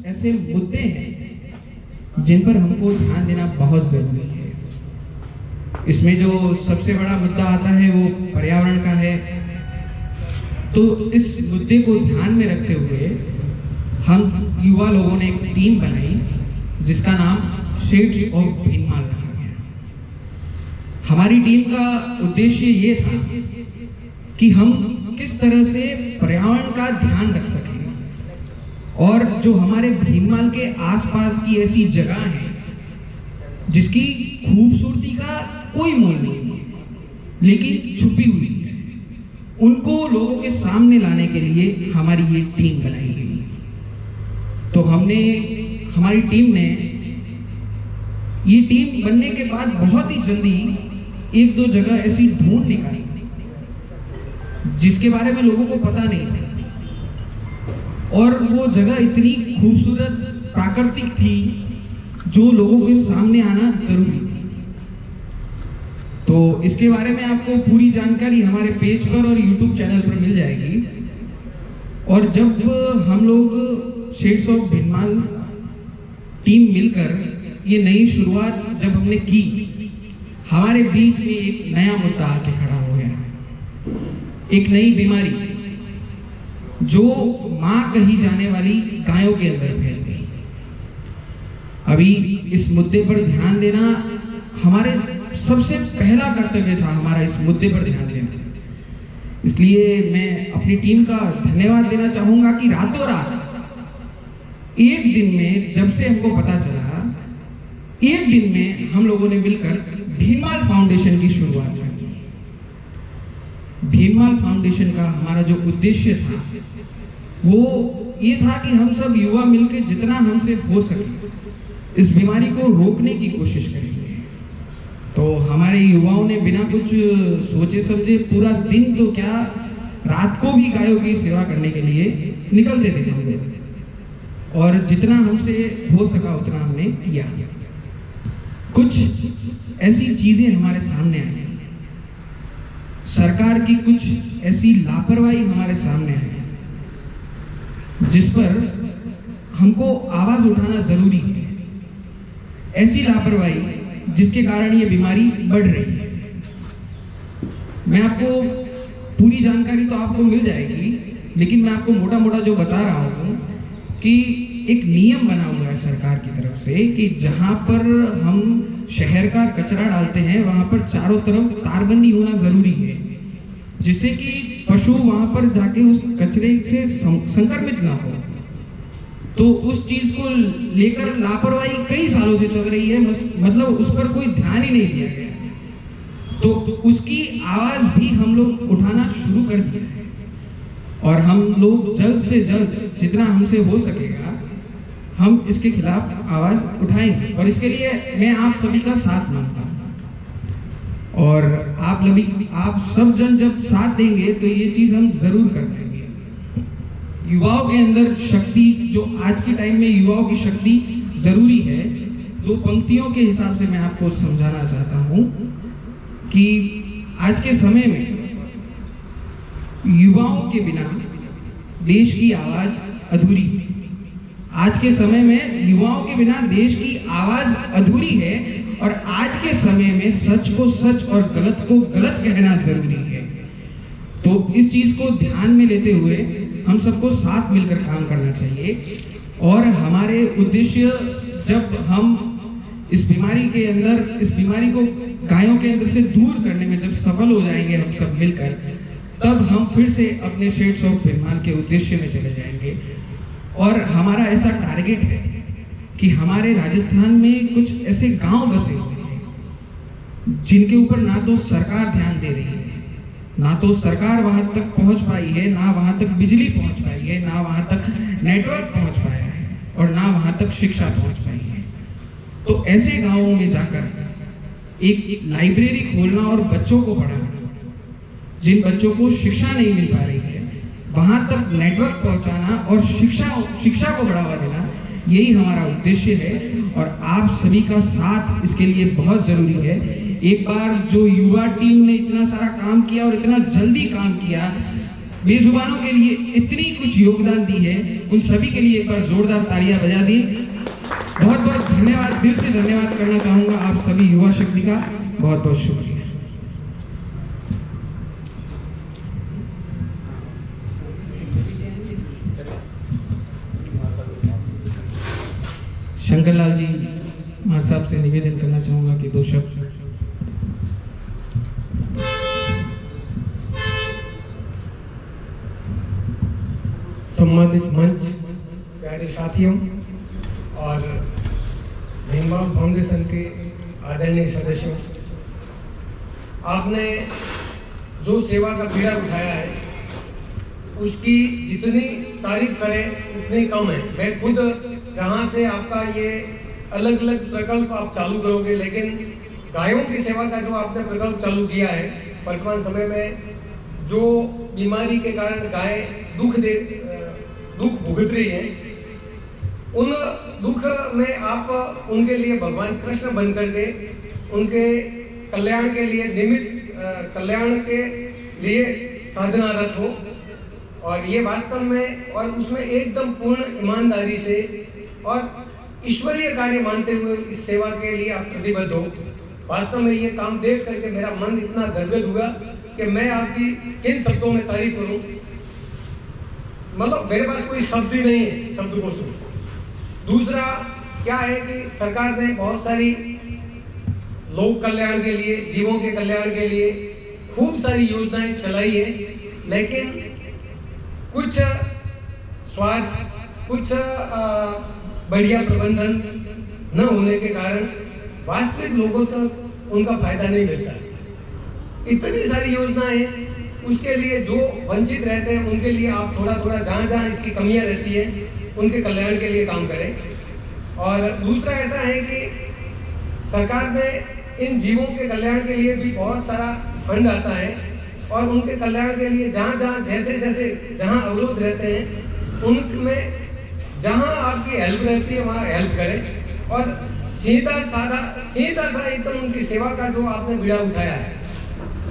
ऐसे मुद्दे हैं जिन पर हमको ध्यान देना बहुत जरूरी है। इसमें जो सबसे बड़ा मुद्दा आता है वो पर्यावरण का है। तो इस मुद्दे को ध्यान में रखते हुए हम युवा लोगों ने एक टीम बनाई जिसका नाम शेड्स ऑफ भीनमाल रखा गया। हमारी टीम का उद्देश्य ये था कि हम किस तरह से पर्यावरण का ध्यान रख सकें और जो हमारे भीनमाल के आसपास की ऐसी जगह है जिसकी खूबसूरती का कोई मोल नहीं है लेकिन छुपी हुई है, उनको लोगों के सामने लाने के लिए हमारी ये टीम बनाई गई। तो हमारी टीम ने ये टीम बनने के बाद बहुत ही जल्दी एक दो जगह ऐसी ढूंढ निकाली जिसके बारे में लोगों को पता नहीं था, और वो जगह इतनी खूबसूरत प्राकृतिक थी जो लोगों के सामने आना जरूरी थी। तो इसके बारे में आपको पूरी जानकारी हमारे पेज पर और YouTube चैनल पर मिल जाएगी। और जब हम लोग शेड्स ऑफ भीनमाल टीम मिलकर ये नई शुरुआत जब हमने की, हमारे बीच में एक नया मुद्दा आके खड़ा हो गया, एक नई बीमारी जो मां कही जाने वाली गायों के अंदर फैल गई। अभी इस मुद्दे पर ध्यान देना हमारे सबसे पहला कर्तव्य था, हमारा इस मुद्दे पर ध्यान देना। इसलिए मैं अपनी टीम का धन्यवाद देना चाहूंगा कि रातों रात एक दिन में जब से हमको पता चला, एक दिन में हम लोगों ने मिलकर भीनमाल फाउंडेशन की शुरुआत की। भीनमाल फाउंडेशन का हमारा जो उद्देश्य था वो ये था कि हम सब युवा मिलकर जितना हमसे हो सके इस बीमारी को रोकने की कोशिश करेंगे। तो हमारे युवाओं ने बिना कुछ सोचे समझे पूरा दिन तो क्या, रात को भी गायों की सेवा करने के लिए निकलते थे और जितना हमसे हो सका उतना हमने किया। कुछ ऐसी चीजें हमारे सामने आई, सरकार की कुछ ऐसी लापरवाही हमारे सामने आई जिस पर हमको आवाज उठाना जरूरी है। ऐसी लापरवाही जिसके कारण ये बीमारी बढ़ रही है। मैं आपको पूरी जानकारी तो आपको मिल जाएगी, लेकिन मैं आपको मोटा मोटा जो बता रहा हूँ कि एक नियम बना हुआ है सरकार की तरफ से कि जहाँ पर हम शहर का कचरा डालते हैं वहाँ पर चारों तरफ तारबंदी होना जरूरी है, जिससे कि पशु वहाँ पर जाके उस कचरे से संक्रमित ना हो। तो उस चीज को लेकर लापरवाही कई सालों से चल रही है, मतलब उस पर कोई ध्यान ही नहीं दिया गया। तो उसकी आवाज भी हम लोग उठाना शुरू कर दिया है और हम लोग जल्द से जल्द जितना हमसे हो सकेगा हम इसके खिलाफ आवाज उठाएंगे। और इसके लिए मैं आप सभी का साथ मांगता हूँ और आप सब जन जब साथ देंगे तो ये चीज हम जरूर कर पाएंगे। युवाओं के अंदर शक्ति, जो आज के टाइम में युवाओं की शक्ति जरूरी है, दो पंक्तियों के हिसाब से मैं आपको समझाना चाहता हूँ कि आज के समय में युवाओं के बिना देश की आवाज अधूरी है। आज के समय में युवाओं के बिना देश की आवाज अधूरी है और आज के समय में सच को सच और गलत को गलत कहना जरूरी है। तो इस चीज को ध्यान में लेते हुए हम सबको साथ मिलकर काम करना चाहिए और हमारे उद्देश्य, जब हम इस बीमारी को गायों के अंदर से दूर करने में जब सफल हो जाएंगे हम सब मिलकर, तब हम फिर से अपने शेड्स ऑफ भीनमाल के उद्देश्य में चले जाएंगे। और हमारा ऐसा टारगेट है कि हमारे राजस्थान में कुछ ऐसे गांव बसे हुए हैं जिनके ऊपर ना तो सरकार ध्यान दे रही है, ना तो सरकार वहां तक पहुंच पाई है, ना वहां तक बिजली पहुंच पाई है, ना वहां तक नेटवर्क पहुंच पाया है और ना वहां तक शिक्षा पहुंच पाई है। तो ऐसे गांवों में जाकर एक लाइब्रेरी खोलना और बच्चों को पढ़ाना, जिन बच्चों को शिक्षा नहीं मिल पा रही है वहां तक नेटवर्क पहुंचाना और शिक्षा को बढ़ावा देना, यही हमारा उद्देश्य है। और आप सभी का साथ इसके लिए बहुत जरूरी है। एक बार जो युवा टीम ने इतना सारा काम किया और इतना जल्दी काम किया, बेजुबानों के लिए इतनी कुछ योगदान दी है, उन सभी के लिए एक बार जोरदार तालियां बजा दी। बहुत बहुत धन्यवाद, दिल से धन्यवाद करना चाहूंगा आप सभी युवा शक्ति का। बहुत बहुत शुक्रिया। शंकरलाल जी महाराज साहब से निवेदन करना चाहूंगा कि 2 शब्द। सम्मानित मंच, प्यारे साथियों और भीमराव फाउंडेशन के आदरणीय सदस्यों, आपने जो सेवा का बीड़ा उठाया है उसकी जितनी तारीफ करें उतनी कम है। मैं खुद जहाँ से आपका ये अलग अलग प्रकल्प आप चालू करोगे, लेकिन गायों की सेवा का जो आपने प्रकल्प चालू किया है, वर्तमान समय में जो बीमारी के कारण गाय दुख भुगत रही है, उन दुख में आप उनके लिए भगवान कृष्ण बन करके उनके कल्याण के लिए निमित्त, कल्याण के लिए साधनारत हो। और ये वास्तव में और उसमें एकदम पूर्ण ईमानदारी से और ईश्वरीय कार्य मानते हुए इस सेवा के लिए आप प्रतिबद्ध हो। वास्तव में ये काम देख करके मेरा मन इतना गदगद हुआ कि मैं आपकी किन शब्दों में तारीफ करूं, मतलब मेरे पास कोई शब्द ही नहीं है शब्द को सुन। दूसरा क्या है कि सरकार ने बहुत सारी लोक कल्याण के लिए, जीवों के कल्याण के लिए खूब सारी योजनाएं चलाई है, लेकिन कुछ स्वार्थ, कुछ बढ़िया प्रबंधन न होने के कारण वास्तविक लोगों तक उनका फायदा नहीं मिलता। इतनी सारी योजनाएं हैं, उसके लिए जो वंचित रहते हैं उनके लिए आप थोड़ा थोड़ा जहाँ जहाँ इसकी कमियां रहती है उनके कल्याण के लिए काम करें। और दूसरा ऐसा है कि सरकार ने इन जीवों के कल्याण के लिए भी बहुत सारा फंड आता है और उनके कल्याण के लिए जहाँ जहाँ जैसे जहाँ अवरोध रहते हैं उनमें जहाँ आपकी हेल्प रहती है वहाँ हेल्प करें। और सीधा सा एकदम उनकी सेवा का जो आपने बीड़ा उठाया है,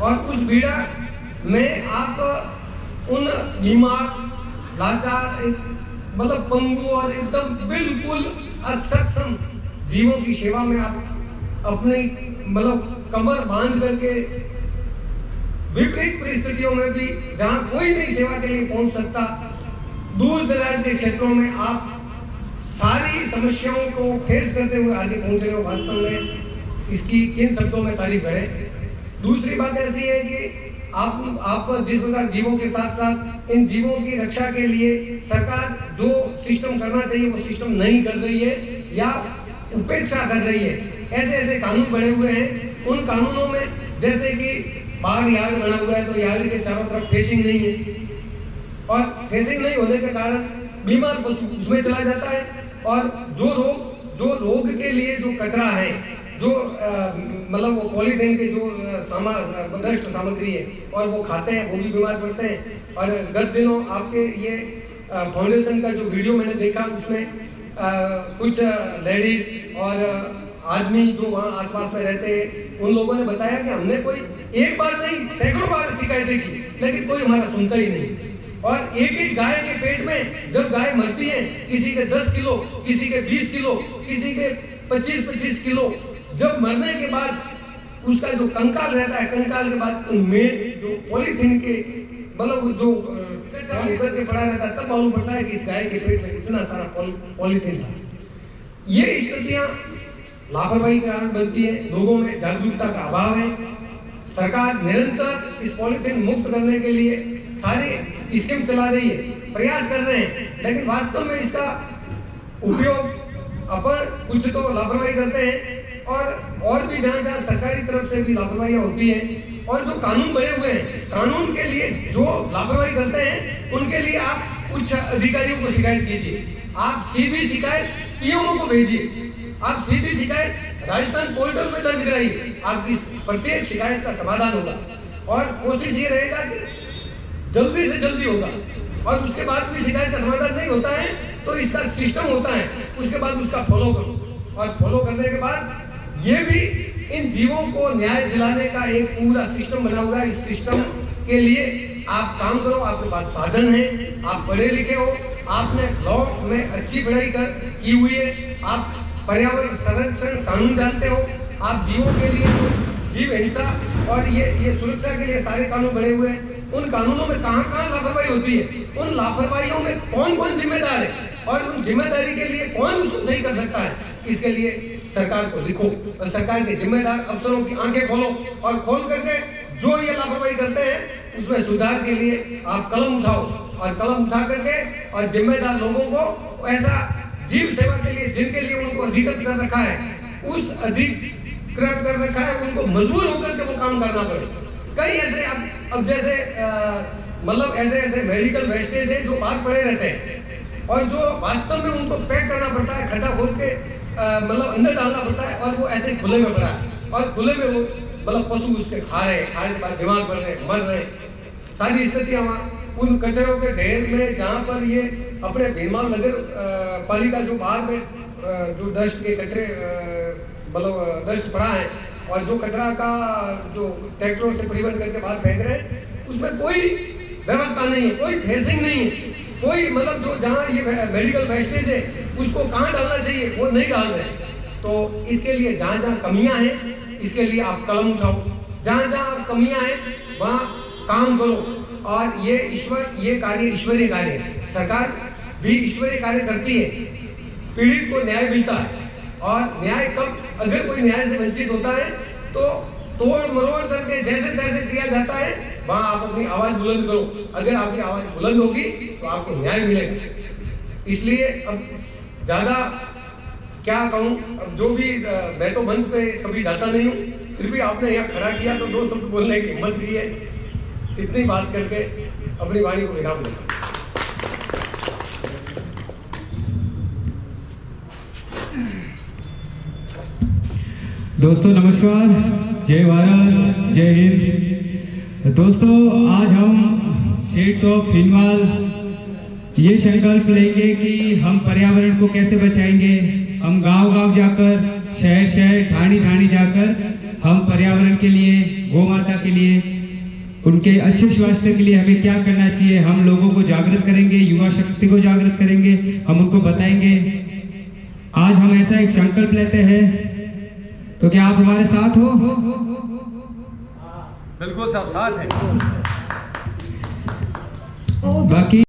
और उस बीड़ा में आप उन बीमार, लाचार, मतलब पंगु और एकदम बिल्कुल असक्षम जीवों की सेवा में आप अपनी मतलब कमर बांध करके विपरीत परिस्थितियों में भी जहां कोई नहीं सेवा के लिए पहुंच सकता, दूर दराज के क्षेत्रों में आप सारी समस्याओं को फेस करते हुए आगे पहुंच रहे हो। वास्तव में इसकी किन शब्दों में तारीफ करें। दूसरी बात ऐसी है कि आप जिस प्रकार जीवों के साथ साथ इन जीवों की रक्षा के लिए सरकार जो सिस्टम करना चाहिए वो सिस्टम नहीं कर रही है या उपेक्षा कर रही है। ऐसे कानून बने हुए हैं, उन कानूनों में जैसे कि बाढ़ यार्ड बना हुआ है तो यार्ड के चारों तरफ फेसिंग नहीं है, और फेसिंग नहीं होने के कारण बीमार पशु उसमें चला जाता है, और जो रोग के लिए जो कचरा है, जो मतलब वो पॉलीथीन के जो नष्ट सामग्री है और वो खाते हैं, वो भी बीमार पड़ते हैं। और गत दिनों आपके ये फाउंडेशन का जो वीडियो मैंने देखा उसमें कुछ लेडीज और आदमी जो वहाँ आसपास में रहते हैं उन लोगों ने बताया कि हमने कोई एक बार नहीं सैकड़ों बार शिकायतें की, लेकिन कोई हमारा सुनता ही नहीं। और एक गाय के पेट में जब गाय मरती है, किसी के 10 किलो, किसी के 20 किलो, किसी के 25-25 किलो, जब मरने के बाद उसका जो कंकाल रहता है, कंकाल के बाद उनमें जो पॉलीथीन के मतलब जो लेकर के पड़ा रहता है, तब मालूम पड़ता है कि इस गाय के पेट में इतना सारा पॉलीथीन था। ये स्थितियां लापरवाही के कारण बनती है, लोगों में जागरूकता का अभाव है। सरकार निरंतर इस पॉलीथीन मुक्त करने के लिए सारे स्कीम चला रही है, प्रयास कर रहे हैं, लेकिन वास्तव में इसका उपयोग अपन कुछ तो लापरवाही करते हैं, और भी जहाँ जहाँ सरकारी तरफ से भी लापरवाहियाँ होती हैं, और जो कानून बने हुए हैं, कानून के लिए जो लापरवाही करते हैं उनके लिए आप कुछ अधिकारियों को शिकायत कीजिए, आप सीधी शिकायत पीएमओ को भेजिए, आप सीधी शिकायत राजस्थान पोर्टल में दर्ज कराइए, आपकी प्रत्येक शिकायत का समाधान होगा। और कोशिश ये रहेगा कि जल्दी से जल्दी होगा, और उसके बाद भी शिकायत का समाधान नहीं होता है तो इसका सिस्टम होता है, उसके बाद उसका फॉलो करो, और फॉलो करने के बाद ये भी इन जीवों को न्याय दिलाने का एक पूरा सिस्टम बना हुआ है। इस सिस्टम के लिए आप काम करो, आपके पास साधन है, आप पढ़े लिखे हो, आपने लॉ में अच्छी पढ़ाई की हुई है, आप पर्यावरण संरक्षण कानून जानते हो, आप जीवों के लिए जो जीव हिंसा और ये सुरक्षा के लिए सारे कानून बने हुए हैं, उन कानूनों में कहाँ कहाँ लापरवाही होती है, उन लापरवाहियों में कौन कौन जिम्मेदार है और उन जिम्मेदारी के लिए कौन उसको सही कर सकता है, इसके लिए सरकार को लिखो और सरकार के जिम्मेदार अफसरों की आंखें खोलो और खोल करके जो ये लापरवाही करते हैं उसमें सुधार के लिए आप कलम उठाओ और कलम उठा करके और जिम्मेदार लोगों को ऐसा जीव सेवा के लिए जिनके लिए उनको अधिकृत कर रखा है, उस अधिकृत कर रखा है, उनको मजबूर होकर के वो काम करना पड़े। कई ऐसे अब जैसे मतलब ऐसे मेडिकल वेस्टेज है जो बाहर पड़े रहते हैं और जो वास्तव में उनको पैक करना पड़ता है, खड्डा खोद के मतलब अंदर डालना पड़ता है और वो ऐसे ही खुले में पड़ा है और खुले में वो मतलब पशु उसके खाने के बाद बीमार पड़ रहे, मर रहे, सारी स्थितियाँ वहाँ उन कचरों के ढेर में जहाँ पर ये अपने भीनमाल नगर पालिका जो बाहर में जो डस्ट के कचरे मतलब डस्ट पड़ा है और जो कचरा का जो ट्रैक्टरों से परिवहन करके बाहर फेंक रहे हैं, उसमें कोई व्यवस्था नहीं है, कोई फेंसिंग नहीं है, कोई मतलब जो जहाँ ये मेडिकल वेस्टेज है उसको कहाँ डालना चाहिए वो नहीं डाल रहे। तो इसके लिए जहाँ जहाँ कमियाँ हैं इसके लिए आप कलम उठाओ, जहाँ जहाँ कमियाँ हैं वहाँ काम करो और ये कार्य ईश्वरीय कार्य है। सरकार भी ईश्वरीय कार्य करती है, पीड़ित को न्याय मिलता है और न्याय कब अगर कोई न्याय से वंचित होता है तो तोड़ मरोड़ करके जैसे तैसे किया जाता है, वहाँ आप अपनी आवाज़ बुलंद करो। अगर आपकी आवाज़ बुलंद होगी तो आपको न्याय मिलेगा। इसलिए अब ज़्यादा क्या कहूँ, अब जो भी मैं तो मंच पे कभी जाता नहीं हूँ, फिर भी आपने यहाँ खड़ा किया तो 2 शब्द बोलने की हिम्मत दी है। इतनी बात करके अपनी वाणी को विराम दूंगा। दोस्तों नमस्कार, जय भारत, जय हिंद। दोस्तों आज हम शेड्स ऑफ भीनमाल ये संकल्प लेंगे कि हम पर्यावरण को कैसे बचाएंगे। हम गांव-गांव जाकर, शहर-शहर, ठाणी-ठाणी जाकर हम पर्यावरण के लिए, गौ माता के लिए, उनके अच्छे स्वास्थ्य के लिए हमें क्या करना चाहिए, हम लोगों को जागृत करेंगे, युवा शक्ति को जागृत करेंगे, हम उनको बताएंगे। आज हम ऐसा एक संकल्प लेते हैं, तो क्या आप हमारे साथ हो? बिल्कुल सब साथ हैं। बाकी